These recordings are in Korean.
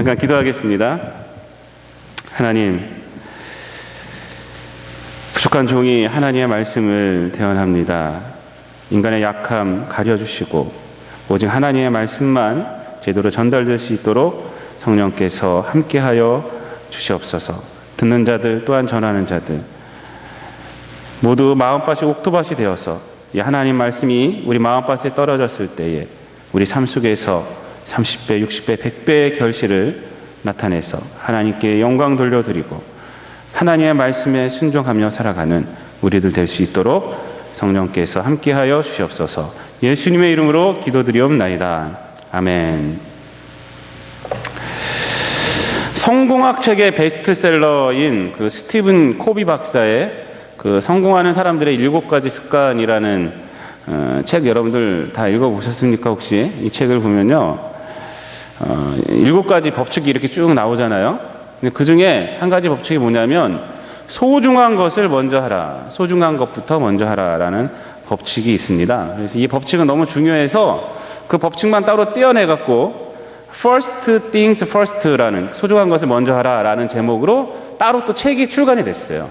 잠깐 기도하겠습니다. 하나님, 부족한 종이 하나님의 말씀을 대언합니다. 인간의 약함 가려주시고 오직 하나님의 말씀만 제대로 전달될 수 있도록 성령께서 함께하여 주시옵소서. 듣는 자들 또한 전하는 자들 모두 마음밭이 옥토밭이 되어서 이 하나님 말씀이 우리 마음밭에 떨어졌을 때에 우리 삶 속에서 30배, 60배, 100배의 결실을 나타내서 하나님께 영광 돌려드리고 하나님의 말씀에 순종하며 살아가는 우리들 될 수 있도록 성령께서 함께하여 주시옵소서. 예수님의 이름으로 기도드리옵나이다. 아멘. 성공학 책의 베스트셀러인 그 스티븐 코비 박사의 그 성공하는 사람들의 7가지 습관이라는 책 여러분들 다 읽어보셨습니까? 혹시 이 책을 보면요, 7가지 법칙이 이렇게 쭉 나오잖아요. 근데 그 중에 한 가지 법칙이 뭐냐면 소중한 것을 먼저 하라, 소중한 것부터 먼저 하라라는 법칙이 있습니다. 그래서 이 법칙은 너무 중요해서 그 법칙만 따로 떼어내 갖고 First Things First라는 소중한 것을 먼저 하라라는 제목으로 따로 또 책이 출간이 됐어요.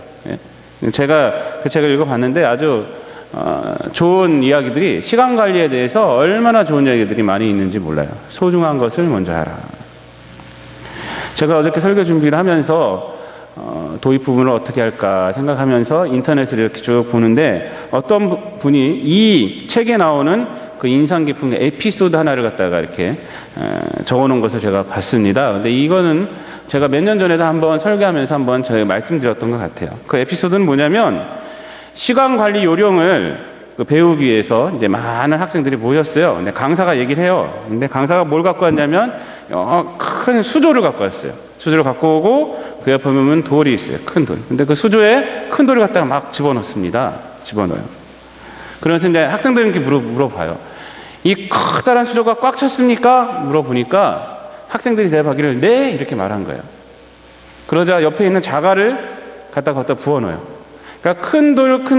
제가 그 책을 읽어봤는데 아주 좋은 이야기들이, 시간 관리에 대해서 얼마나 좋은 이야기들이 많이 있는지 몰라요. 소중한 것을 먼저 하라. 제가 어저께 설교 준비를 하면서 도입 부분을 어떻게 할까 생각하면서 인터넷을 이렇게 쭉 보는데 어떤 분이 이 책에 나오는 그 인상 깊은 에피소드 하나를 갖다가 이렇게 적어놓은 것을 제가 봤습니다. 근데 이거는 제가 몇 년 전에도 한번 설교하면서 한번 제가 말씀드렸던 것 같아요. 그 에피소드는 뭐냐면 시간 관리 요령을 배우기 위해서 이제 많은 학생들이 모였어요. 근데 강사가 얘기를 해요. 근데 강사가 뭘 갖고 왔냐면 큰 수조를 갖고 왔어요. 수조를 갖고 오고 그 옆에 보면 돌이 있어요. 큰 돌. 근데 그 수조에 큰 돌을 갖다가 막 집어넣습니다. 집어넣어요. 그러면서 이제 학생들은 이렇게 물어봐요. 이 커다란 수조가 꽉 찼습니까? 물어보니까 학생들이 대답하기를 네, 이렇게 말한 거예요. 그러자 옆에 있는 자갈을 갖다 부어넣어요. 그러니까 큰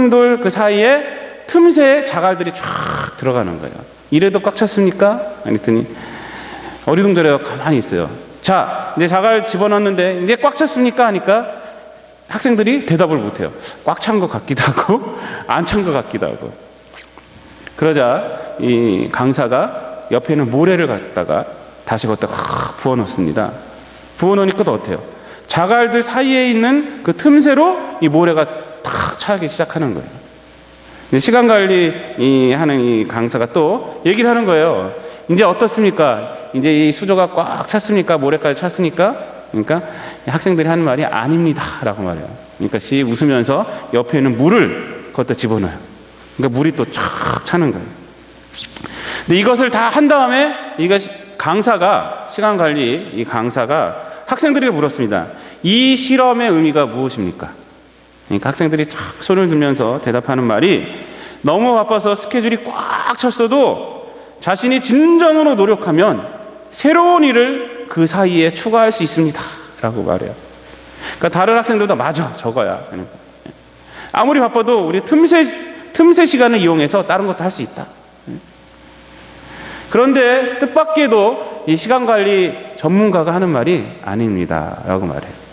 돌 그 사이에 틈새에 자갈들이 쫙 들어가는 거예요. 이래도 꽉 찼습니까? 그랬더니 어리둥절해서 가만히 있어요. 자, 이제 자갈 집어넣었는데 이제 꽉 찼습니까? 하니까 학생들이 대답을 못해요. 꽉 찬 것 같기도 하고 안 찬 것 같기도 하고. 그러자 이 강사가 옆에 있는 모래를 갖다가 다시 걷다가 부어놓습니다. 부어놓으니까 또 어때요? 자갈들 사이에 있는 그 틈새로 이 모래가 탁 차기 시작하는 거예요. 시간 관리 하는 이 강사가 또 얘기를 하는 거예요. 이제 어떻습니까? 이제 이 수조가 꽉 찼습니까? 모래까지 찼으니까? 그러니까 학생들이 하는 말이 아닙니다 라고 말해요. 그러니까 씨 웃으면서 옆에 있는 물을 거기다 집어넣어요. 그러니까 물이 또 쫙 차는 거예요. 근데 이것을 다 한 다음에 강사가, 시간 관리 이 강사가 학생들에게 물었습니다. 이 실험의 의미가 무엇입니까? 그러니까 학생들이 쫙 손을 들면서 대답하는 말이 너무 바빠서 스케줄이 꽉 찼어도 자신이 진정으로 노력하면 새로운 일을 그 사이에 추가할 수 있습니다 라고 말해요. 그러니까 다른 학생들도 맞아, 저거야. 아무리 바빠도 우리 틈새 시간을 이용해서 다른 것도 할 수 있다. 그런데 뜻밖에도 이 시간관리 전문가가 하는 말이 아닙니다 라고 말해요.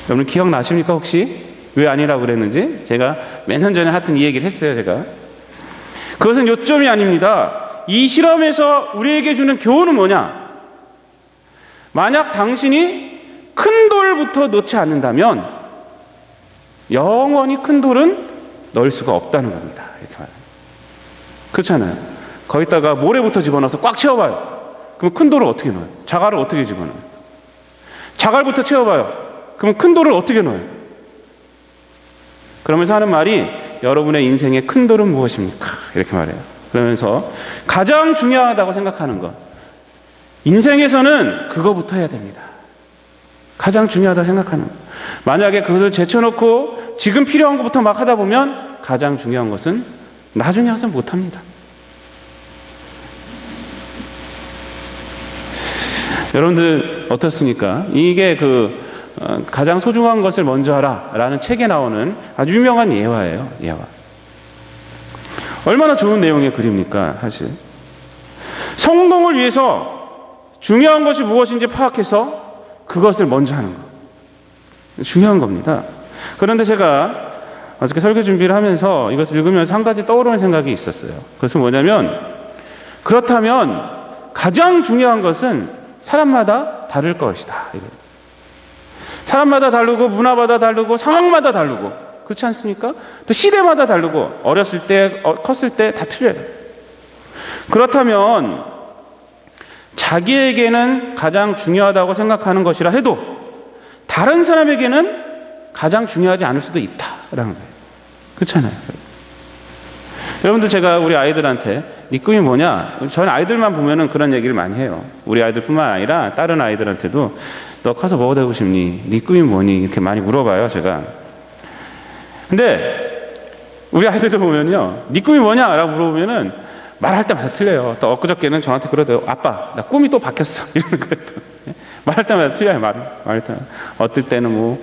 여러분 기억나십니까 혹시? 왜 아니라고 그랬는지? 제가 몇 년 전에 하여튼 이 얘기를 했어요. 제가 그것은 요점이 아닙니다. 이 실험에서 우리에게 주는 교훈은 뭐냐? 만약 당신이 큰 돌부터 넣지 않는다면 영원히 큰 돌은 넣을 수가 없다는 겁니다. 이렇게 말해요. 그렇잖아요. 거기다가 모래부터 집어넣어서 꽉 채워봐요. 그럼 큰 돌을 어떻게 넣어요? 자갈을 어떻게 집어넣어요? 자갈부터 채워봐요. 그럼 큰 돌을 어떻게 넣어요? 그러면서 하는 말이 여러분의 인생의 큰 돌은 무엇입니까? 이렇게 말해요. 그러면서 가장 중요하다고 생각하는 것, 인생에서는 그거부터 해야 됩니다. 가장 중요하다고 생각하는 것. 만약에 그것을 제쳐놓고 지금 필요한 것부터 막 하다 보면 가장 중요한 것은 나중에 와서 못합니다. 여러분들 어떻습니까? 이게 가장 소중한 것을 먼저 하라 라는 책에 나오는 아주 유명한 예화예요. 예화. 얼마나 좋은 내용의 글입니까? 사실 성공을 위해서 중요한 것이 무엇인지 파악해서 그것을 먼저 하는 것. 중요한 겁니다. 그런데 제가 어저께 설교 준비를 하면서 이것을 읽으면서 한 가지 떠오르는 생각이 있었어요. 그것은 뭐냐면, 그렇다면 가장 중요한 것은 사람마다 다를 것이다. 사람마다 다르고 문화마다 다르고 상황마다 다르고, 그렇지 않습니까? 또 시대마다 다르고, 어렸을 때 컸을 때 다 틀려요. 그렇다면 자기에게는 가장 중요하다고 생각하는 것이라 해도 다른 사람에게는 가장 중요하지 않을 수도 있다라는 거예요. 그렇잖아요. 여러분들, 제가 우리 아이들한테 네 꿈이 뭐냐? 저는 아이들만 보면은 그런 얘기를 많이 해요. 우리 아이들뿐만 아니라 다른 아이들한테도 너 커서 뭐가 되고 싶니? 네 꿈이 뭐니? 이렇게 많이 물어봐요, 제가. 근데 우리 아이들도 보면요, 네 꿈이 뭐냐? 라고 물어보면은 말할 때마다 틀려요. 또 엊그저께는 저한테 그러더라고요. 아빠, 나 꿈이 또 바뀌었어. 이러는 거예요. 말할 때마다 틀려요. 말할 때마다. 어떨 때는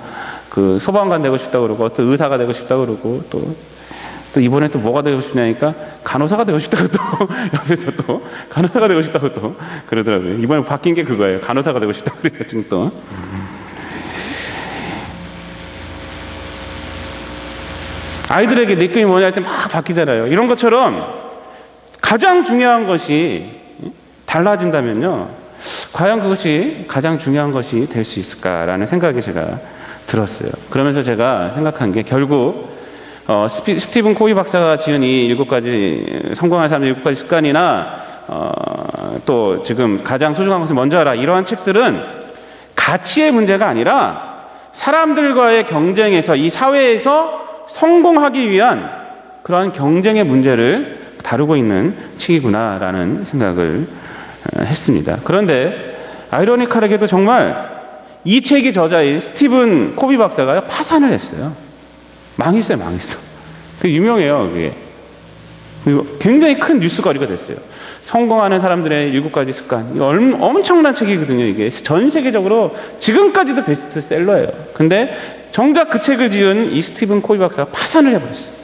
그 소방관 되고 싶다고 그러고, 어떤 의사가 되고 싶다고 그러고, 또 이번에 또 뭐가 되고 싶냐니까 간호사가 되고 싶다고 또 옆에서 또 간호사가 되고 싶다고 또 그러더라고요. 이번에 바뀐 게 그거예요. 간호사가 되고 싶다고 그래요. 지금 또. 아이들에게 내 꿈이 뭐냐 해서 막 바뀌잖아요. 이런 것처럼 가장 중요한 것이 달라진다면요, 과연 그것이 가장 중요한 것이 될 수 있을까라는 생각이 제가 들었어요. 그러면서 제가 생각한 게, 결국 스티븐 코비 박사가 지은 이 7가지 성공한 사람들 7가지 습관이나 또 지금 가장 소중한 것을 먼저 하라, 이러한 책들은 가치의 문제가 아니라 사람들과의 경쟁에서, 이 사회에서 성공하기 위한 그러한 경쟁의 문제를 다루고 있는 책이구나라는 생각을 했습니다. 그런데 아이러니컬하게도 정말 이 책의 저자인 스티븐 코비 박사가 파산을 했어요. 망했어요. 그게 유명해요. 그게. 그리고 굉장히 큰 뉴스거리가 됐어요. 성공하는 사람들의 7가지 습관. 이거 엄청난 책이거든요. 이게 전 세계적으로 지금까지도 베스트셀러예요. 근데 정작 그 책을 지은 이 스티븐 코비 박사가 파산을 해버렸어요.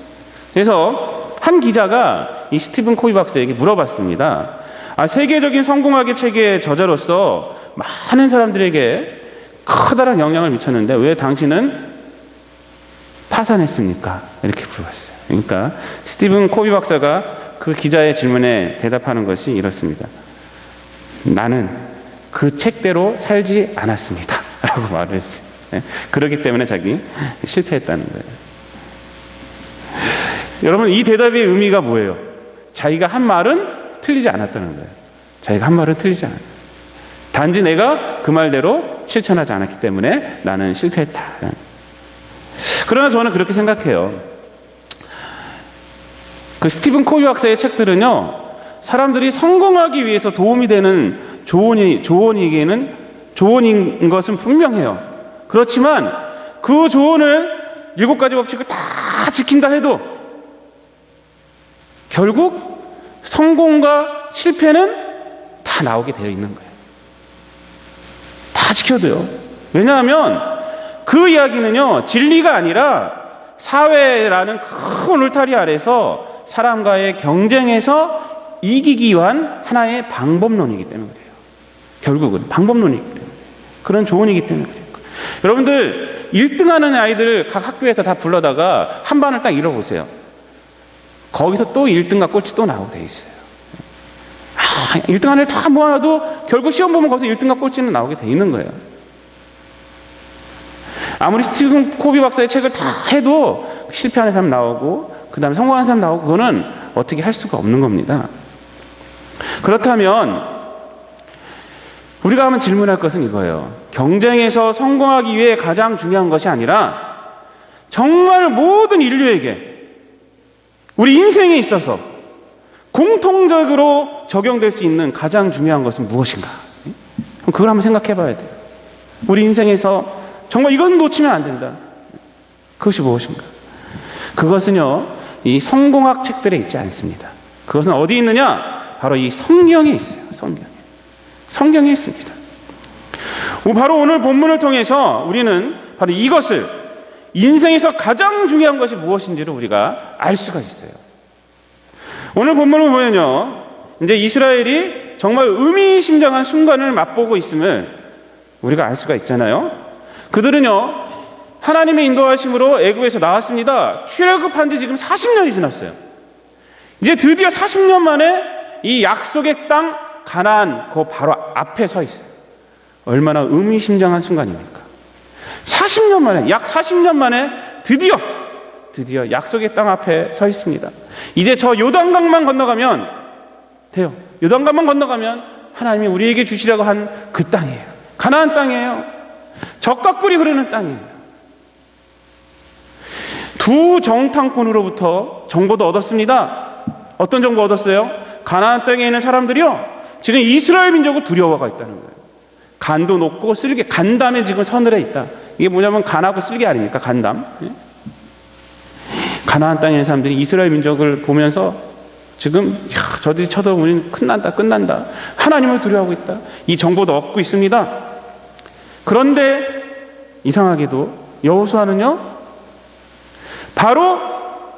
그래서 한 기자가 이 스티븐 코비 박사에게 물어봤습니다. 세계적인 성공학의 책의 저자로서 많은 사람들에게 커다란 영향을 미쳤는데 왜 당신은 파산했습니까? 이렇게 물어봤어요. 그러니까 스티븐 코비 박사가 그 기자의 질문에 대답하는 것이 이렇습니다. 나는 그 책대로 살지 않았습니다. 라고 말을 했어요. 그렇기 때문에 자기 실패했다는 거예요. 여러분, 이 대답의 의미가 뭐예요? 자기가 한 말은 틀리지 않았다는 거예요. 자기가 한 말은 틀리지 않아요. 단지 내가 그 말대로 실천하지 않았기 때문에 나는 실패했다. 그러나 저는 그렇게 생각해요. 그 스티븐 코비 박사의 책들은요, 사람들이 성공하기 위해서 도움이 되는 조언인 것은 분명해요. 그렇지만 그 조언을 7가지 법칙을 다 지킨다 해도 결국 성공과 실패는 다 나오게 되어 있는 거예요. 다 지켜도요. 왜냐하면 그 이야기는요, 진리가 아니라 사회라는 큰 울타리 아래서 사람과의 경쟁에서 이기기 위한 하나의 방법론이기 때문에 그래요. 결국은 방법론이기 때문에. 그런 조언이기 때문에 그래요. 여러분들, 1등하는 아이들 각 학교에서 다 불러다가 한 반을 딱 잃어보세요. 거기서 또 1등과 꼴찌 또 나오게 돼 있어요. 1등한 애를 다 모아놔도 결국 시험 보면 거기서 1등과 꼴찌는 나오게 돼 있는 거예요. 아무리 스티븐 코비 박사의 책을 다 해도 실패하는 사람 나오고 그 다음에 성공하는 사람 나오고, 그거는 어떻게 할 수가 없는 겁니다. 그렇다면 우리가 한번 질문할 것은 이거예요. 경쟁에서 성공하기 위해 가장 중요한 것이 아니라 정말 모든 인류에게 우리 인생에 있어서 공통적으로 적용될 수 있는 가장 중요한 것은 무엇인가? 그걸 한번 생각해 봐야 돼요. 우리 인생에서 정말 이건 놓치면 안 된다. 그것이 무엇인가? 그것은요, 이 성공학 책들에 있지 않습니다. 그것은 어디 있느냐? 바로 이 성경에 있어요. 성경에 있습니다. 바로 오늘 본문을 통해서 우리는 바로 이것을, 인생에서 가장 중요한 것이 무엇인지를 우리가 알 수가 있어요. 오늘 본문을 보면요, 이제 이스라엘이 정말 의미심장한 순간을 맛보고 있음을 우리가 알 수가 있잖아요. 그들은요, 하나님의 인도하심으로 애굽에서 나왔습니다. 출애굽한 지 지금 40년이 지났어요. 이제 드디어 40년 만에 이 약속의 땅 가나안 그 바로 앞에 서 있어요. 얼마나 의미심장한 순간입니까? 40년 만에, 약 40년 만에 드디어 약속의 땅 앞에 서 있습니다. 이제 저 요단강만 건너가면 돼요. 요단강만 건너가면 하나님이 우리에게 주시려고 한 그 땅이에요. 가나안 땅이에요. 젖과 꿀이 흐르는 땅이에요. 두 정탐꾼으로부터 정보도 얻었습니다. 어떤 정보 얻었어요? 가나안 땅에 있는 사람들이요, 지금 이스라엘 민족을 두려워가 있다는 거예요. 간도 높고 쓸개, 간담에 지금 서늘해 있다. 이게 뭐냐면 간하고 쓸개 아닙니까? 간담. 가나안 땅에 있는 사람들이 이스라엘 민족을 보면서 지금 저들이 쳐다보면 끝난다. 하나님을 두려워하고 있다. 이 정보도 얻고 있습니다. 그런데 이상하게도 여호수아는요, 바로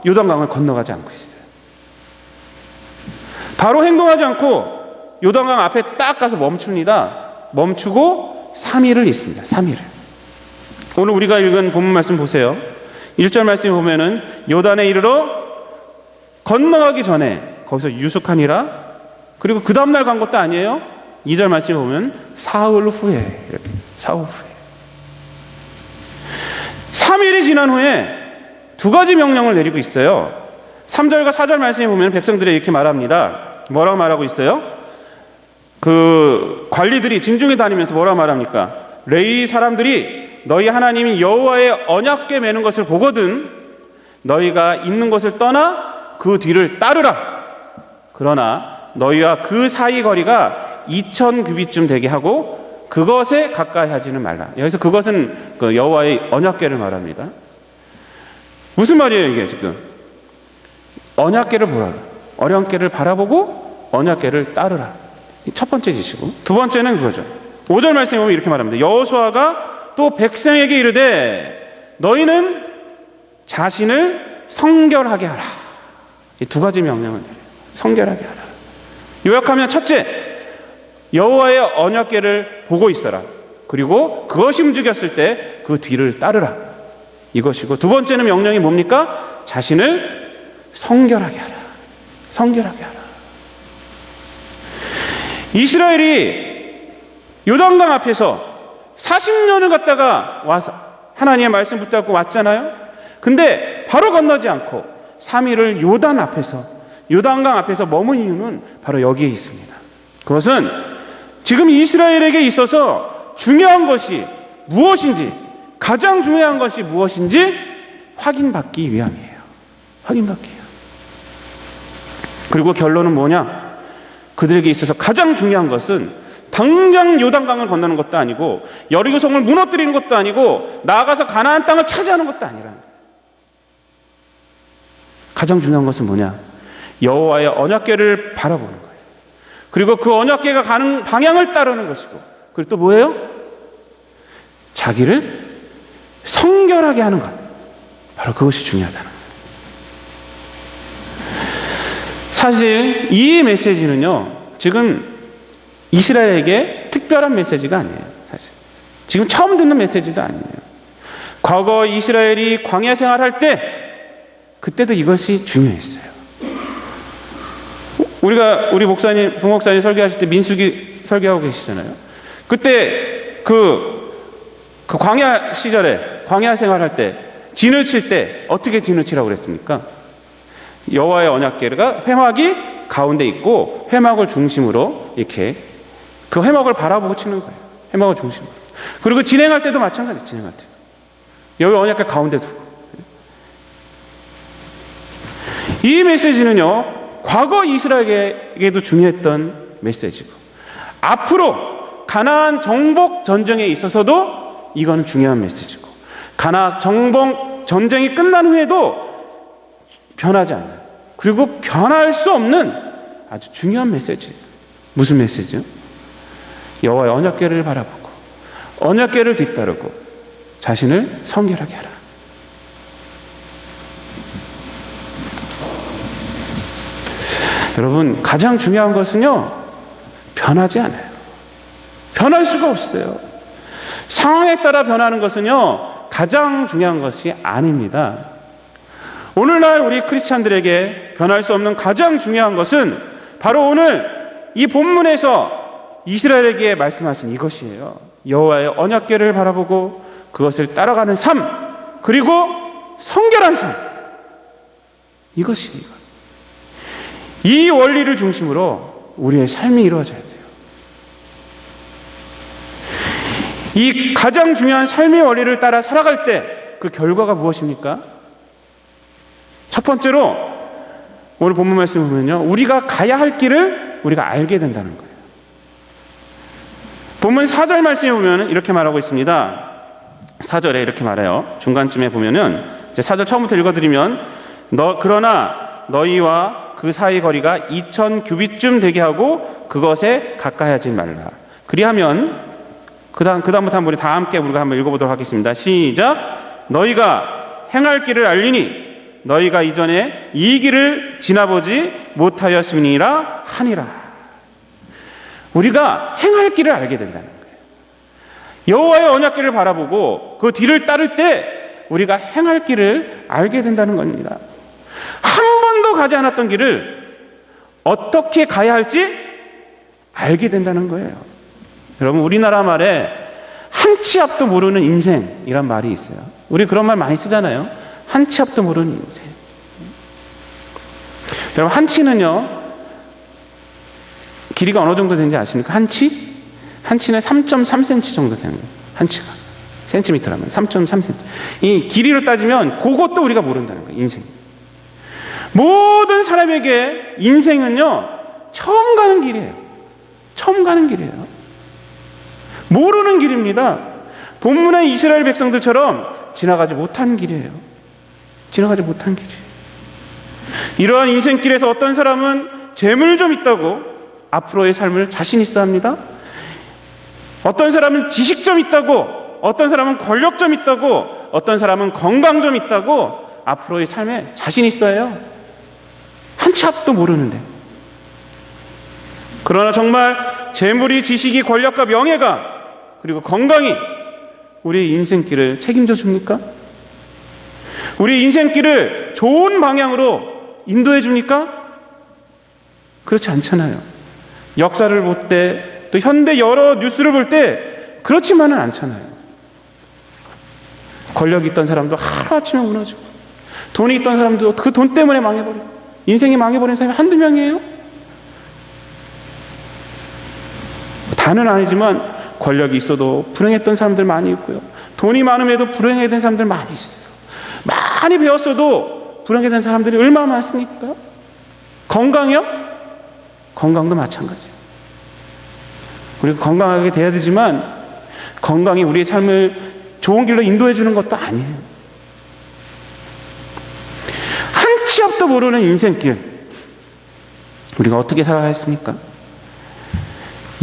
요단강을 건너가지 않고 있어요. 바로 행동하지 않고 요단강 앞에 딱 가서 멈춥니다. 멈추고 3일을 있습니다. 3일을. 오늘 우리가 읽은 본문 말씀 보세요. 1절 말씀 보면은 요단에 이르러 건너가기 전에 거기서 유숙하니라. 그리고 그 다음날 간 것도 아니에요. 2절 말씀 보면 사흘 후에, 이렇게 사흘 후에. 3일이 지난 후에 두 가지 명령을 내리고 있어요. 3절과 4절 말씀에 보면 백성들이 이렇게 말합니다. 뭐라고 말하고 있어요? 그 관리들이 진중에 다니면서 뭐라고 말합니까? 레위 사람들이 너희 하나님이 여호와의 언약궤 매는 것을 보거든 너희가 있는 곳을 떠나 그 뒤를 따르라. 그러나 너희와 그 사이 거리가 2000규빗쯤 되게 하고 그것에 가까이 하지는 말라. 여기서 그것은 그 여호와의 언약궤를 말합니다. 무슨 말이에요 이게 지금? 언약궤를 보라. 언약궤를 바라보고 언약궤를 따르라. 첫 번째 지시고, 두 번째는 그거죠. 5절 말씀에 보면 이렇게 말합니다. 여호수아가 또 백성에게 이르되 너희는 자신을 성결하게 하라. 이 두 가지 명령을 내려요. 성결하게 하라. 요약하면 첫째, 여호와의 언약궤를 보고 있어라. 그리고 그것이 움직였을 때 그 뒤를 따르라. 이것이고, 두 번째는 명령이 뭡니까? 자신을 성결하게 하라. 성결하게 하라. 이스라엘이 요단강 앞에서 40년을 갔다가 와서 하나님의 말씀 붙잡고 왔잖아요. 근데 바로 건너지 않고 3일을 요단강 앞에서 머문 이유는 바로 여기에 있습니다. 그것은 지금 이스라엘에게 있어서 중요한 것이 무엇인지, 가장 중요한 것이 무엇인지 확인받기 위함이에요. 확인받기 위함. 그리고 결론은 뭐냐? 그들에게 있어서 가장 중요한 것은 당장 요단강을 건너는 것도 아니고 여리고성을 무너뜨리는 것도 아니고 나아가서 가나안 땅을 차지하는 것도 아니라는 거예요. 가장 중요한 것은 뭐냐? 여호와의 언약궤를 바라보는 거예요. 그리고 그 언약궤가 가는 방향을 따르는 것이고, 그리고 또 뭐예요? 자기를 성결하게 하는 것. 바로 그것이 중요하다는 거예요. 사실 이 메시지는요, 지금 이스라엘에게 특별한 메시지가 아니에요. 사실 지금 처음 듣는 메시지도 아니에요. 과거 이스라엘이 광야 생활할 때 그때도 이것이 중요했어요. 우리 목사님, 부목사님 설교하실 때 민수기 설교하고 계시잖아요. 그때 그 광야 시절에, 광야 생활할 때 진을 칠 때 어떻게 진을 치라고 그랬습니까? 여호와의 언약궤가 회막이 가운데 있고 회막을 중심으로 이렇게 그 회막을 바라보고 치는 거예요. 회막을 중심으로. 그리고 진행할 때도 마찬가지. 진행할 때도 여호와의 언약궤 가운데 두고. 이 메시지는요, 과거 이스라엘에게도 중요했던 메시지고, 앞으로 가나안 정복 전쟁에 있어서도 이거는 중요한 메시지고, 가나안 정복 전쟁이 끝난 후에도 변하지 않는, 그리고 변할 수 없는 아주 중요한 메시지. 무슨 메시지요? 여호와의 언약궤를 바라보고 언약궤를 뒤따르고 자신을 성결하게 하라. 여러분, 가장 중요한 것은요, 변하지 않아요. 변할 수가 없어요. 상황에 따라 변하는 것은요, 가장 중요한 것이 아닙니다. 오늘날 우리 크리스찬들에게 변할 수 없는 가장 중요한 것은 바로 오늘 이 본문에서 이스라엘에게 말씀하신 이것이에요. 여호와의 언약궤를 바라보고 그것을 따라가는 삶, 그리고 성결한 삶. 이것이에요. 이 원리를 중심으로 우리의 삶이 이루어져야 돼요. 이 가장 중요한 삶의 원리를 따라 살아갈 때 그 결과가 무엇입니까? 첫 번째로 오늘 본문 말씀을 보면요, 우리가 가야 할 길을 우리가 알게 된다는 거예요. 본문 4절 말씀에 보면 이렇게 말하고 있습니다. 4절에 이렇게 말해요. 중간쯤에 보면은 이제 4절 처음부터 읽어드리면 그러나 너희와 그 사이 거리가 2000 규빗쯤 되게 하고 그것에 가까이 하지 말라. 그리하면 그다음부터 한번 우리 다 함께 우리가 한번 읽어보도록 하겠습니다. 시작. 너희가 행할 길을 알리니 너희가 이전에 이 길을 지나보지 못하였음이니라 하니라. 우리가 행할 길을 알게 된다는 거예요. 여호와의 언약궤를 바라보고 그 뒤를 따를 때 우리가 행할 길을 알게 된다는 겁니다. 한 번도 가지 않았던 길을 어떻게 가야 할지 알게 된다는 거예요. 여러분, 우리나라 말에 한 치 앞도 모르는 인생이란 말이 있어요. 우리 그런 말 많이 쓰잖아요. 한 치 앞도 모르는 인생. 여러분, 한 치는요, 길이가 어느 정도 되는지 아십니까? 한 치? 한 치는 3.3cm 정도 되는 거예요. 한 치가. 센티미터라면 3.3cm. 이 길이로 따지면 그것도 우리가 모른다는 거예요. 인생. 모든 사람에게 인생은요, 처음 가는 길이에요. 처음 가는 길이에요. 모르는 길입니다. 본문의 이스라엘 백성들처럼 지나가지 못한 길이에요. 지나가지 못한 길이에요. 이러한 인생길에서 어떤 사람은 재물 좀 있다고 앞으로의 삶을 자신 있어 합니다. 어떤 사람은 지식 좀 있다고, 어떤 사람은 권력 좀 있다고, 어떤 사람은 건강 좀 있다고 앞으로의 삶에 자신 있어요. 한 치 앞도 모르는데. 그러나 정말 재물이, 지식이, 권력과 명예가, 그리고 건강이 우리의 인생길을 책임져 줍니까? 우리 인생길을 좋은 방향으로 인도해 줍니까? 그렇지 않잖아요. 역사를 볼 때, 또 현대 여러 뉴스를 볼 때 그렇지만은 않잖아요. 권력이 있던 사람도 하루아침에 무너지고, 돈이 있던 사람도 그 돈 때문에 망해버리고, 인생이 망해버린 사람이 한두 명이에요? 다는 아니지만 권력이 있어도 불행했던 사람들 많이 있고요. 돈이 많음에도 불행해진 사람들 많이 있어요. 많이 배웠어도 불행해진 사람들이 얼마나 많습니까? 건강이요? 건강도 마찬가지예요. 우리가 건강하게 돼야 되지만 건강이 우리의 삶을 좋은 길로 인도해 주는 것도 아니에요. 한 치 앞도 모르는 인생길, 우리가 어떻게 살아가야 했습니까?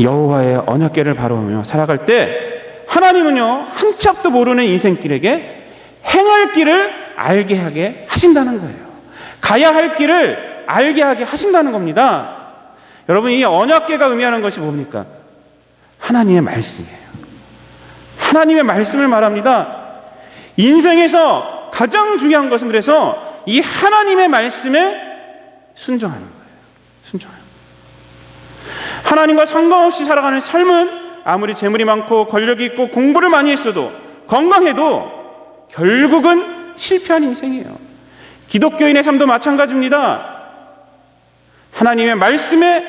여호와의 언약궤를 바라보며 살아갈 때 하나님은요, 한 치 앞도 모르는 인생길에게 행할 길을 알게 하게 하신다는 거예요. 가야 할 길을 알게 하게 하신다는 겁니다. 여러분, 이 언약궤가 의미하는 것이 뭡니까? 하나님의 말씀이에요. 하나님의 말씀을 말합니다. 인생에서 가장 중요한 것은 그래서 이 하나님의 말씀에 순종하는 거예요. 순종하는 거예요. 하나님과 상관없이 살아가는 삶은 아무리 재물이 많고 권력이 있고 공부를 많이 했어도, 건강해도 결국은 실패한 인생이에요. 기독교인의 삶도 마찬가지입니다. 하나님의 말씀에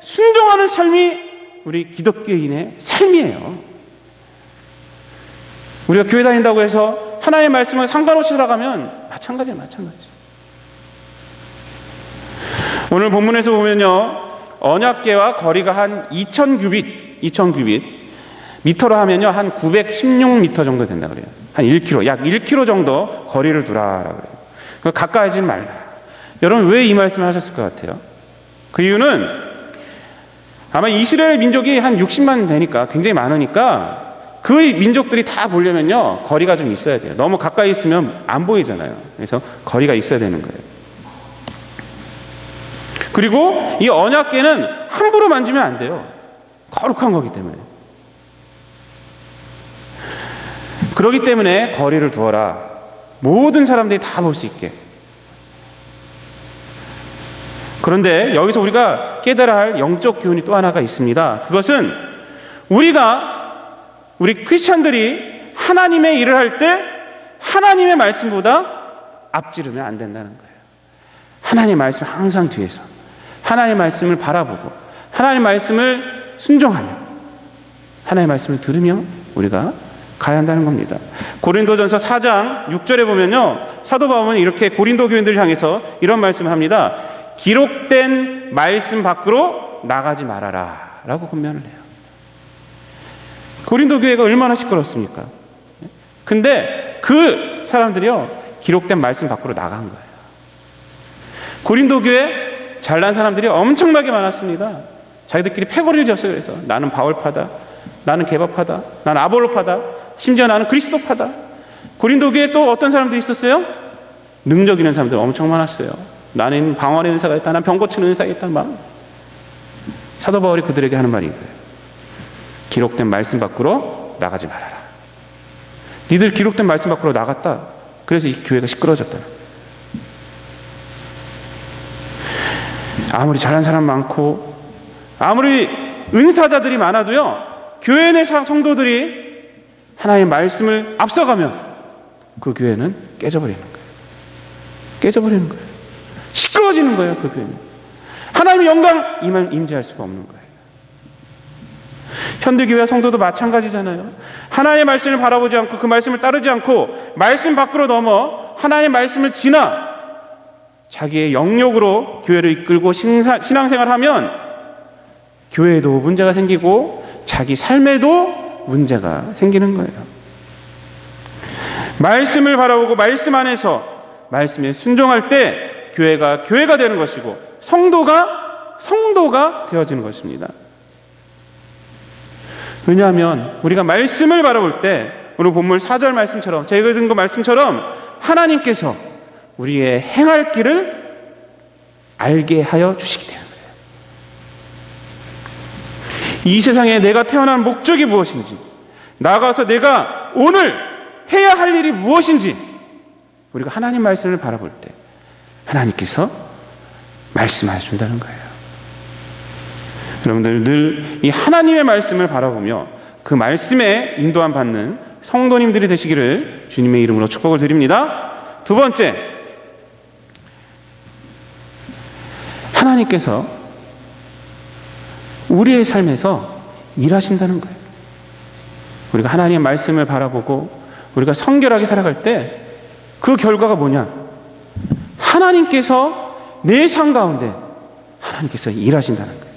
순종하는 삶이 우리 기독교인의 삶이에요. 우리가 교회 다닌다고 해서 하나님의 말씀을 상관없이 살아가면 마찬가지예요. 마찬가지. 오늘 본문에서 보면요, 언약궤와 거리가 한 2000 규빗, 미터로 하면요 한 916m 정도 된다 그래요. 한 1km, 약 1km 정도 거리를 두라라고 그래요. 가까이 하지 말라. 여러분, 왜 이 말씀을 하셨을 것 같아요? 그 이유는 아마 이스라엘 민족이 한 60만 되니까, 굉장히 많으니까 그 민족들이 다 보려면요 거리가 좀 있어야 돼요. 너무 가까이 있으면 안 보이잖아요. 그래서 거리가 있어야 되는 거예요. 그리고 이 언약궤는 함부로 만지면 안 돼요. 거룩한 거기 때문에. 그렇기 때문에 거리를 두어라. 모든 사람들이 다 볼 수 있게. 그런데 여기서 우리가 깨달아야 할 영적 교훈이 또 하나가 있습니다. 그것은 우리 크리스찬들이 하나님의 일을 할 때 하나님의 말씀보다 앞지르면 안 된다는 거예요. 하나님의 말씀 항상 뒤에서 하나님의 말씀을 바라보고 하나님의 말씀을 순종하며 하나님의 말씀을 들으며 우리가 가야 한다는 겁니다. 고린도전서 4장 6절에 보면요, 사도 바울은 이렇게 고린도 교인들을 향해서 이런 말씀을 합니다. 기록된 말씀 밖으로 나가지 말아라 라고 권면을 해요. 고린도 교회가 얼마나 시끄럽습니까? 근데 그 사람들이요, 기록된 말씀 밖으로 나간 거예요. 고린도 교회 잘난 사람들이 엄청나게 많았습니다. 자기들끼리 패거리를 졌어요. 그래서 나는 바울파다, 나는 게바파다, 나는 아볼로파다, 심지어 나는 그리스도파다. 고린도 교회에 또 어떤 사람들이 있었어요? 능력 있는 사람들 엄청 많았어요. 나는 방언의 은사가 있다, 나는 병 고치는 은사가 있다. 막 사도 바울이 그들에게 하는 말이 이거예요. 기록된 말씀 밖으로 나가지 말아라. 니들 기록된 말씀 밖으로 나갔다. 그래서 이 교회가 시끄러워졌다. 아무리 잘난 사람 많고 아무리 은사자들이 많아도요, 교회 내 성도들이 하나님의 말씀을 앞서가면 그 교회는 깨져버리는 거예요. 깨져버리는 거예요. 시끄러워지는 거예요. 그 교회는 하나님의 영광 임재할 수가 없는 거예요. 현대교회 성도도 마찬가지잖아요. 하나님의 말씀을 바라보지 않고 그 말씀을 따르지 않고 말씀 밖으로 넘어 하나님의 말씀을 지나 자기의 영역으로 교회를 이끌고 신앙생활하면 교회에도 문제가 생기고 자기 삶에도 문제가 생기는 거예요. 말씀을 바라보고 말씀 안에서 말씀에 순종할 때 교회가 되는 것이고 성도가 되어지는 것입니다. 왜냐하면 우리가 말씀을 바라볼 때 오늘 본문 4절 말씀처럼, 제가 읽은 그 말씀처럼 하나님께서 우리의 행할 길을 알게 하여 주시기 때문에 이 세상에 내가 태어난 목적이 무엇인지, 나아가서 내가 오늘 해야 할 일이 무엇인지 우리가 하나님 말씀을 바라볼 때 하나님께서 말씀해 준다는 거예요. 여러분들 늘 이 하나님의 말씀을 바라보며 그 말씀에 인도함 받는 성도님들이 되시기를 주님의 이름으로 축복을 드립니다. 두 번째, 하나님께서 우리의 삶에서 일하신다는 거예요. 우리가 하나님의 말씀을 바라보고 우리가 성결하게 살아갈 때 그 결과가 뭐냐? 하나님께서 내 삶 가운데 하나님께서 일하신다는 거예요.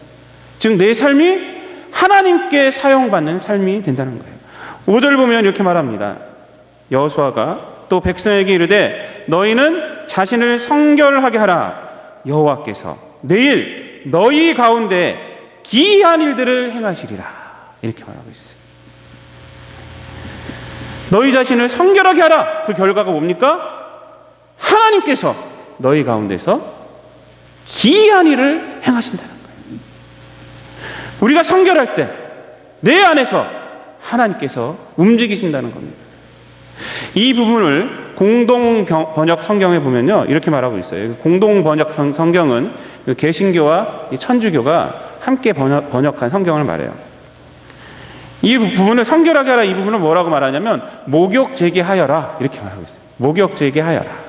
즉 내 삶이 하나님께 사용받는 삶이 된다는 거예요. 5절 보면 이렇게 말합니다. 여호수아가 또 백성에게 이르되 너희는 자신을 성결하게 하라. 여호와께서 내일 너희 가운데 기이한 일들을 행하시리라. 이렇게 말하고 있어요. 너희 자신을 성결하게 하라. 그 결과가 뭡니까? 하나님께서 너희 가운데서 기이한 일을 행하신다는 거예요. 우리가 성결할 때 내 안에서 하나님께서 움직이신다는 겁니다. 이 부분을 공동 번역 성경에 보면요, 이렇게 말하고 있어요. 공동 번역 성경은 개신교와 천주교가 함께 번역한 성경을 말해요. 이 부분을 성결하게 하라, 이 부분을 뭐라고 말하냐면 목욕 제게하여라, 이렇게 말하고 있어요. 목욕 제게하여라.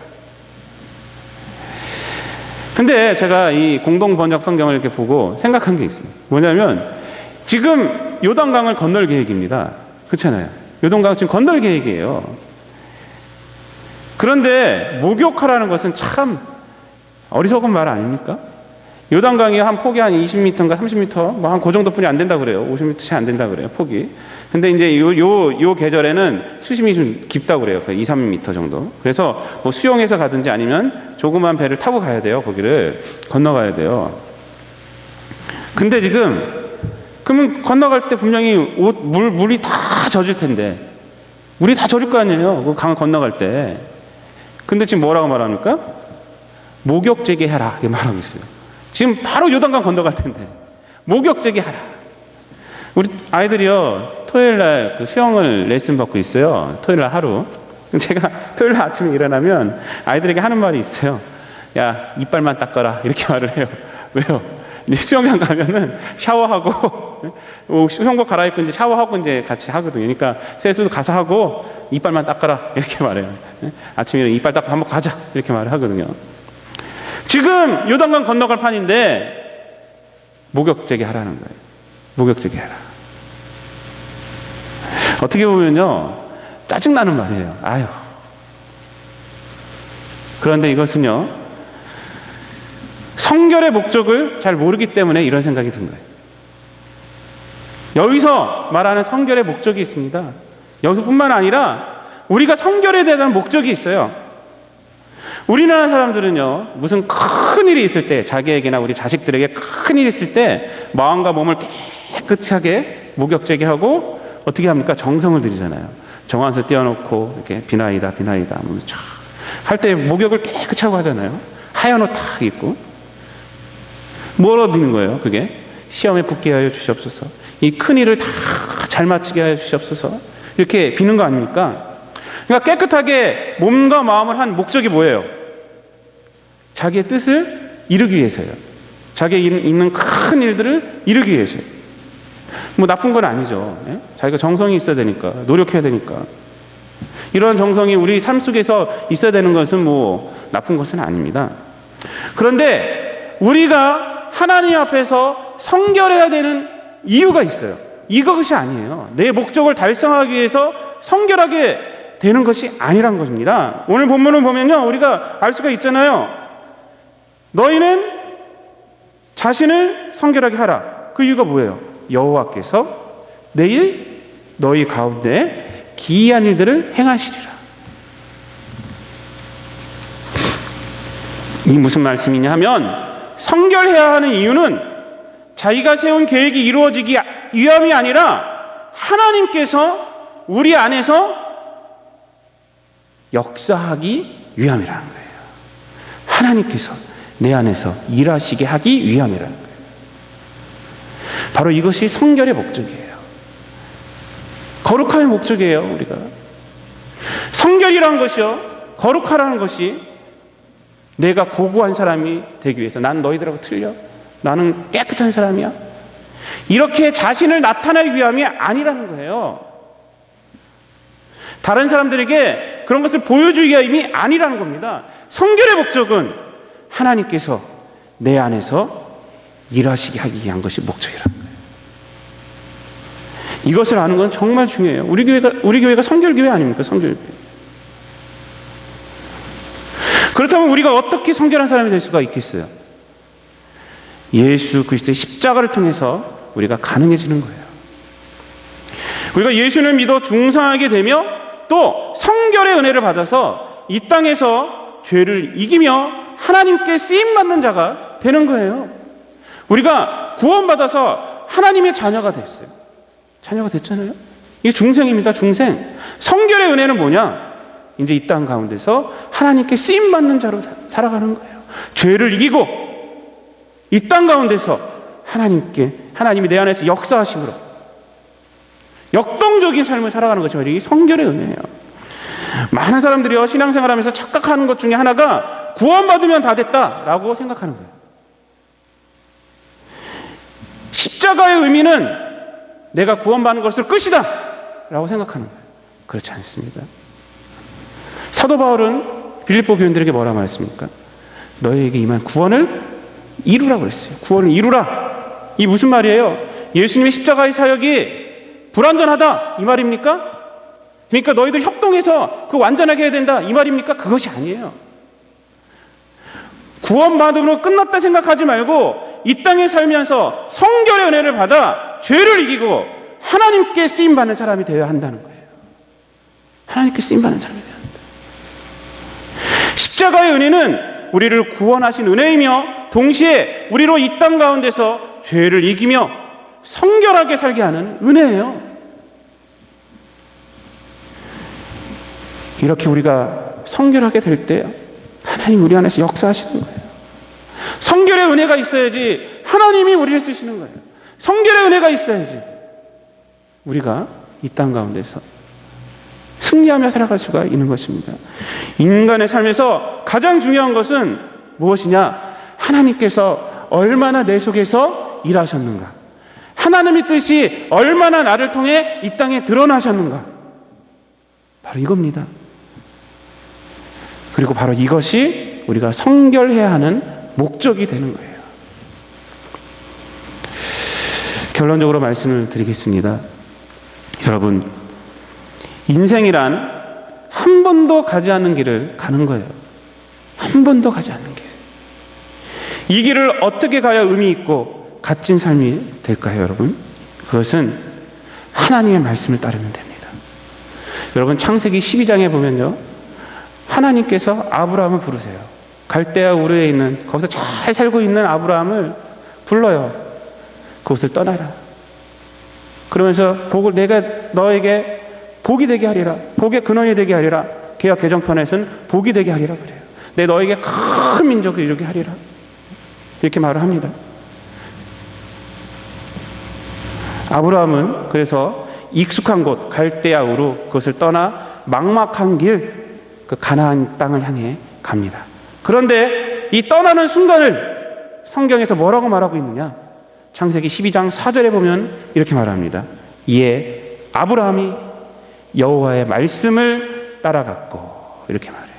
근데 제가 이 공동 번역 성경을 이렇게 보고 생각한 게 있어요. 뭐냐면 지금 요단강을 건널 계획입니다. 그렇잖아요. 요단강 지금 건널 계획이에요. 그런데 목욕하라는 것은 참 어리석은 말 아닙니까? 요단강이 한 폭이 한 20m인가 30m, 뭐 한 그 정도뿐이 안 된다 그래요. 50m 채 안 된다 그래요, 폭이. 근데 이제 요 계절에는 수심이 좀 깊다고 그래요. 2, 3m 정도. 그래서 뭐 수영해서 가든지 아니면 조그만 배를 타고 가야 돼요. 거기를 건너가야 돼요. 근데 지금 그러면 건너갈 때 분명히 물이 다 젖을 텐데, 물이 다 젖을 거 아니에요. 그 강 건너갈 때. 근데 지금 뭐라고 말합니까? 목욕 제게하라, 이렇게 말하고 있어요. 지금 바로 요단강 건너갈 텐데 목욕 제게하라. 우리 아이들이요, 토요일 날 그 수영을 레슨 받고 있어요. 토요일 날 하루. 제가 토요일 날 아침에 일어나면 아이들에게 하는 말이 있어요. 야, 이빨만 닦아라. 이렇게 말을 해요. 왜요? 이제 수영장 가면은 샤워하고, 수영복 갈아입고 이제 샤워하고 이제 같이 하거든요. 그러니까 세수도 가서 하고, 이빨만 닦아라. 이렇게 말해요. 아침에 이빨 닦고 한번 가자. 이렇게 말을 하거든요. 지금 요단강 건너갈 판인데, 목욕제기 하라는 거예요. 목욕제기 하라. 어떻게 보면요, 짜증나는 말이에요. 아유. 그런데 이것은요, 성결의 목적을 잘 모르기 때문에 이런 생각이 든 거예요. 여기서 말하는 성결의 목적이 있습니다. 여기서뿐만 아니라 우리가 성결에 대한 목적이 있어요. 우리나라 사람들은요, 무슨 큰 일이 있을 때, 자기에게나 우리 자식들에게 큰 일이 있을 때 마음과 몸을 깨끗하게 목욕제기 하고 어떻게 합니까? 정성을 들이잖아요. 정한수 띄워놓고 이렇게 비나이다 비나이다 하면서 쫙 할 때 목욕을 깨끗이 하고 하잖아요. 하얀 옷 탁 입고. 뭐로 비는 거예요? 그게 시험에 붙게 하여 주시옵소서, 이 큰 일을 다 잘 마치게 하여 주시옵소서, 이렇게 비는 거 아닙니까? 그러니까 깨끗하게 몸과 마음을 한 목적이 뭐예요? 자기의 뜻을 이루기 위해서예요. 자기의 있는 큰 일들을 이루기 위해서예요. 뭐 나쁜 건 아니죠. 예? 자기가 정성이 있어야 되니까, 노력해야 되니까. 이런 정성이 우리 삶 속에서 있어야 되는 것은 뭐 나쁜 것은 아닙니다. 그런데 우리가 하나님 앞에서 성결해야 되는 이유가 있어요. 이것이 아니에요. 내 목적을 달성하기 위해서 성결하게 되는 것이 아니란 것입니다. 오늘 본문을 보면요, 우리가 알 수가 있잖아요. 너희는 자신을 성결하게 하라. 그 이유가 뭐예요? 여호와께서 내일 너희 가운데 기이한 일들을 행하시리라. 이 무슨 말씀이냐 하면, 성결해야 하는 이유는 자기가 세운 계획이 이루어지기 위함이 아니라 하나님께서 우리 안에서 역사하기 위함이라는 거예요. 하나님께서 내 안에서 일하시게 하기 위함이라는 거예요. 바로 이것이 성결의 목적이에요. 거룩함의 목적이에요. 우리가 성결이라는 것이요, 거룩하라는 것이 내가 고고한 사람이 되기 위해서, 난 너희들하고 틀려, 나는 깨끗한 사람이야, 이렇게 자신을 나타내기 위함이 아니라는 거예요. 다른 사람들에게 그런 것을 보여주기 위함이 아니라는 겁니다. 성결의 목적은 하나님께서 내 안에서 일하시게 하기 위한 것이 목적이라는 거예요. 이것을 아는 건 정말 중요해요. 우리 교회가 성결교회 아닙니까? 성결교회. 그렇다면 우리가 어떻게 성결한 사람이 될 수가 있겠어요? 예수 그리스도의 십자가를 통해서 우리가 가능해지는 거예요. 우리가 예수를 믿어 중상하게 되며 또 성결의 은혜를 받아서 이 땅에서 죄를 이기며 하나님께 쓰임받는 자가 되는 거예요. 우리가 구원받아서 하나님의 자녀가 됐어요. 자녀가 됐잖아요. 이게 중생입니다. 중생. 성결의 은혜는 뭐냐? 이제 이 땅 가운데서 하나님께 쓰임받는 자로 살아가는 거예요. 죄를 이기고 이 땅 가운데서 하나님이 내 안에서 역사하심으로 역동적인 삶을 살아가는 것이 바로 이 성결의 은혜예요. 많은 사람들이요, 신앙생활하면서 착각하는 것 중에 하나가 구원받으면 다 됐다라고 생각하는 거예요. 십자가의 의미는 내가 구원받는 것을 끝이다 라고 생각하는 거예요. 그렇지 않습니다. 사도 바울은 빌립보 교인들에게 뭐라 말했습니까? 너희에게 임한 구원을 이루라고 그랬어요. 구원을 이루라. 이 무슨 말이에요? 예수님의 십자가의 사역이 불완전하다 이 말입니까? 그러니까 너희들 협동해서 그 완전하게 해야 된다 이 말입니까? 그것이 아니에요. 구원받음으로 끝났다 생각하지 말고 이 땅에 살면서 성결의 은혜를 받아 죄를 이기고 하나님께 쓰임받는 사람이 되어야 한다는 거예요. 하나님께 쓰임받는 사람이 되어야 한다. 십자가의 은혜는 우리를 구원하신 은혜이며 동시에 우리로 이 땅 가운데서 죄를 이기며 성결하게 살게 하는 은혜예요. 이렇게 우리가 성결하게 될 때 하나님 우리 안에서 역사하시는 거예요. 성결의 은혜가 있어야지 하나님이 우리를 쓰시는 거예요. 성결의 은혜가 있어야지 우리가 이 땅 가운데서 승리하며 살아갈 수가 있는 것입니다. 인간의 삶에서 가장 중요한 것은 무엇이냐? 하나님께서 얼마나 내 속에서 일하셨는가? 하나님의 뜻이 얼마나 나를 통해 이 땅에 드러나셨는가? 바로 이겁니다. 그리고 바로 이것이 우리가 성결해야 하는 목적이 되는 거예요. 결론적으로 말씀을 드리겠습니다. 여러분, 인생이란 한 번도 가지 않는 길을 가는 거예요. 한 번도 가지 않는 길. 이 길을 어떻게 가야 의미 있고 값진 삶이 될까요, 여러분? 그것은 하나님의 말씀을 따르면 됩니다. 여러분, 창세기 12장에 보면요, 하나님께서 아브라함을 부르세요. 갈대아 우르에 있는, 거기서 잘 살고 있는 아브라함을 불러요. 그곳을 떠나라. 그러면서 복을 내가 너에게 복이 되게 하리라. 복의 근원이 되게 하리라. 개역 개정편에서는 복이 되게 하리라 그래요. 내 너에게 큰 민족을 이루게 하리라. 이렇게 말을 합니다. 아브라함은 그래서 익숙한 곳 갈대아 우르 그것을 떠나 막막한 길 그 가나안 땅을 향해 갑니다. 그런데 이 떠나는 순간을 성경에서 뭐라고 말하고 있느냐? 창세기 12장 4절에 보면 이렇게 말합니다. 이에 아브라함이 여호와의 말씀을 따라갔고, 이렇게 말해요.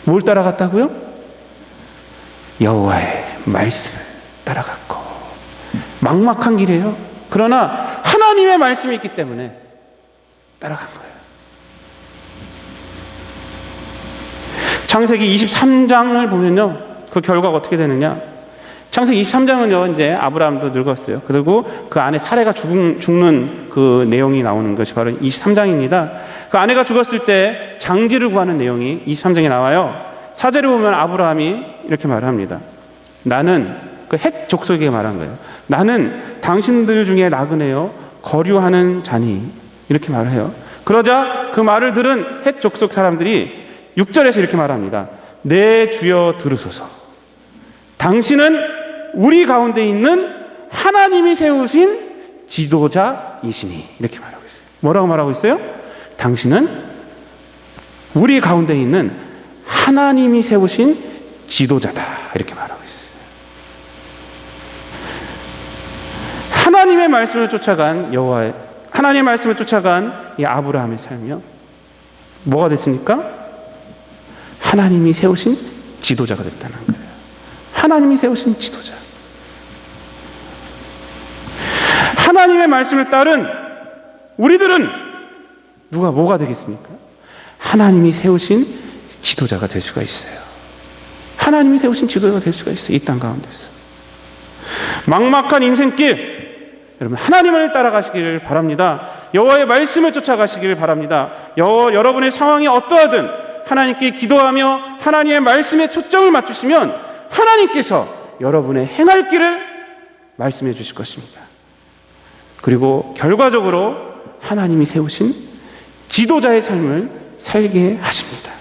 뭘 따라갔다고요? 여호와의 말씀을 따라갔고. 막막한 길이에요. 그러나 하나님의 말씀이 있기 때문에 따라간 거예요. 창세기 23장을 보면요, 그 결과가 어떻게 되느냐? 창세기 23장은요, 이제 아브라함도 늙었어요. 그리고 그 아내 사레가 죽는 그 내용이 나오는 것이 바로 23장입니다. 그 아내가 죽었을 때 장지를 구하는 내용이 23장에 나와요. 4절에 보면 아브라함이 이렇게 말을 합니다. 나는, 그 헷 족속에게 말한 거예요. 나는 당신들 중에 나그네요 거류하는 자니, 이렇게 말을 해요. 그러자 그 말을 들은 헷 족속 사람들이 6절에서 이렇게 말합니다. 내 주여 들으소서. 당신은 우리 가운데 있는 하나님이 세우신 지도자이시니, 이렇게 말하고 있어요. 뭐라고 말하고 있어요? 당신은 우리 가운데 있는 하나님이 세우신 지도자다, 이렇게 말하고 있어요. 하나님의 말씀을 쫓아간 여호와의, 하나님의 말씀을 쫓아간 이 아브라함의 삶이요, 뭐가 됐습니까? 하나님이 세우신 지도자가 됐다는 거예요. 하나님이 세우신 지도자. 하나님의 말씀을 따른 우리들은 뭐가 되겠습니까? 하나님이 세우신 지도자가 될 수가 있어요. 하나님이 세우신 지도자가 될 수가 있어요. 이 땅 가운데서. 막막한 인생길, 여러분 하나님을 따라가시기를 바랍니다. 여호와의 말씀을 쫓아가시기를 바랍니다. 여러분의 상황이 어떠하든 하나님께 기도하며 하나님의 말씀에 초점을 맞추시면 하나님께서 여러분의 행할 길을 말씀해 주실 것입니다. 그리고 결과적으로 하나님이 세우신 지도자의 삶을 살게 하십니다.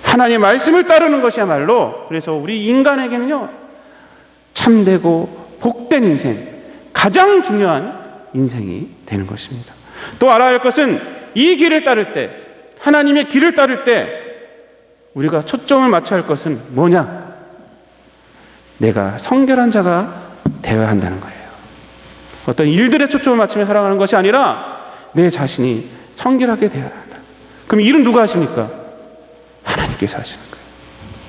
하나님의 말씀을 따르는 것이야말로, 그래서 우리 인간에게는요, 참되고 복된 인생, 가장 중요한 인생이 되는 것입니다. 또 알아야 할 것은 이 길을 따를 때, 하나님의 길을 따를 때 우리가 초점을 맞춰야 할 것은 뭐냐? 내가 성결한 자가 되어야 한다는 거예요. 어떤 일들에 초점을 맞추며 살아가는 것이 아니라 내 자신이 성결하게 되어야 한다. 그럼 일은 누가 하십니까? 하나님께서 하시는 거예요.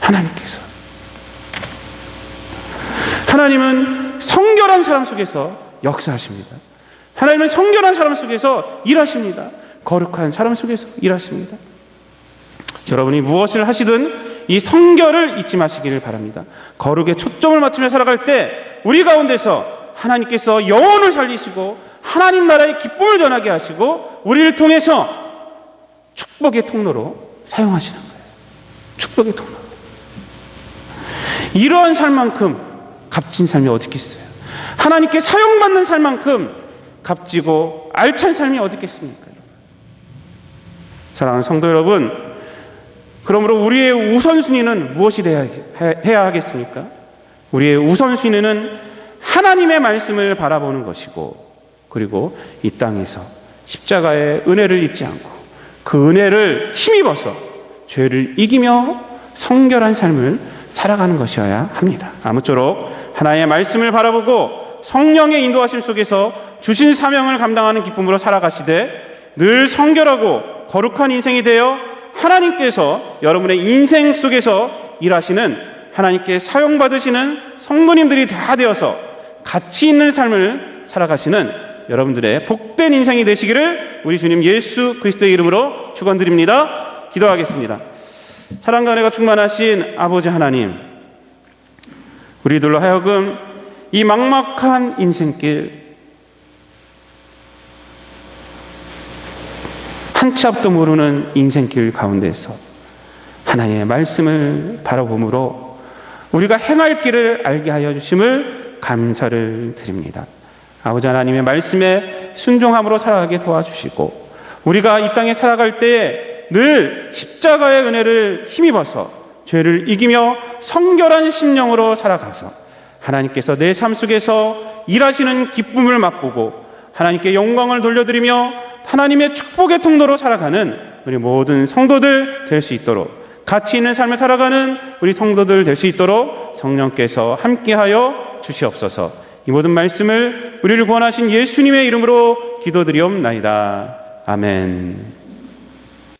하나님께서. 하나님은 성결한 사람 속에서 역사하십니다. 하나님은 성결한 사람 속에서 일하십니다. 거룩한 사람 속에서 일하십니다. 여러분이 무엇을 하시든 이 성결을 잊지 마시기를 바랍니다. 거룩에 초점을 맞추며 살아갈 때 우리 가운데서 하나님께서 영혼을 살리시고 하나님 나라의 기쁨을 전하게 하시고 우리를 통해서 축복의 통로로 사용하시는 거예요. 축복의 통로. 이러한 삶만큼 값진 삶이 어디 있겠어요? 하나님께 사용받는 삶만큼 값지고 알찬 삶이 어디 있겠습니까? 사랑하는 성도 여러분, 그러므로 우리의 우선순위는 무엇이 해야 하겠습니까? 우리의 우선순위는 하나님의 말씀을 바라보는 것이고 그리고 이 땅에서 십자가의 은혜를 잊지 않고 그 은혜를 힘입어서 죄를 이기며 성결한 삶을 살아가는 것이어야 합니다. 아무쪼록 하나님의 말씀을 바라보고 성령의 인도하심 속에서 주신 사명을 감당하는 기쁨으로 살아가시되 늘 성결하고 거룩한 인생이 되어 하나님께서 여러분의 인생 속에서 일하시는 하나님께 사용받으시는 성도님들이 다 되어서 가치 있는 삶을 살아가시는 여러분들의 복된 인생이 되시기를 우리 주님 예수 그리스도의 이름으로 축원드립니다. 기도하겠습니다. 사랑과 은혜가 충만하신 아버지 하나님, 우리들로 하여금 이 막막한 인생길 한 치 앞도 모르는 인생길 가운데서 하나님의 말씀을 바라봄으로 우리가 행할 길을 알게 하여 주심을 감사를 드립니다. 아버지 하나님의 말씀에 순종함으로 살아가게 도와주시고 우리가 이 땅에 살아갈 때에 늘 십자가의 은혜를 힘입어서 죄를 이기며 성결한 심령으로 살아가서 하나님께서 내 삶 속에서 일하시는 기쁨을 맛보고 하나님께 영광을 돌려드리며 하나님의 축복의 통로로 살아가는 우리 모든 성도들 될 수 있도록 가치 있는 삶을 살아가는 우리 성도들 될 수 있도록 성령께서 함께하여 주시옵소서. 이 모든 말씀을 우리를 구원하신 예수님의 이름으로 기도드리옵나이다. 아멘.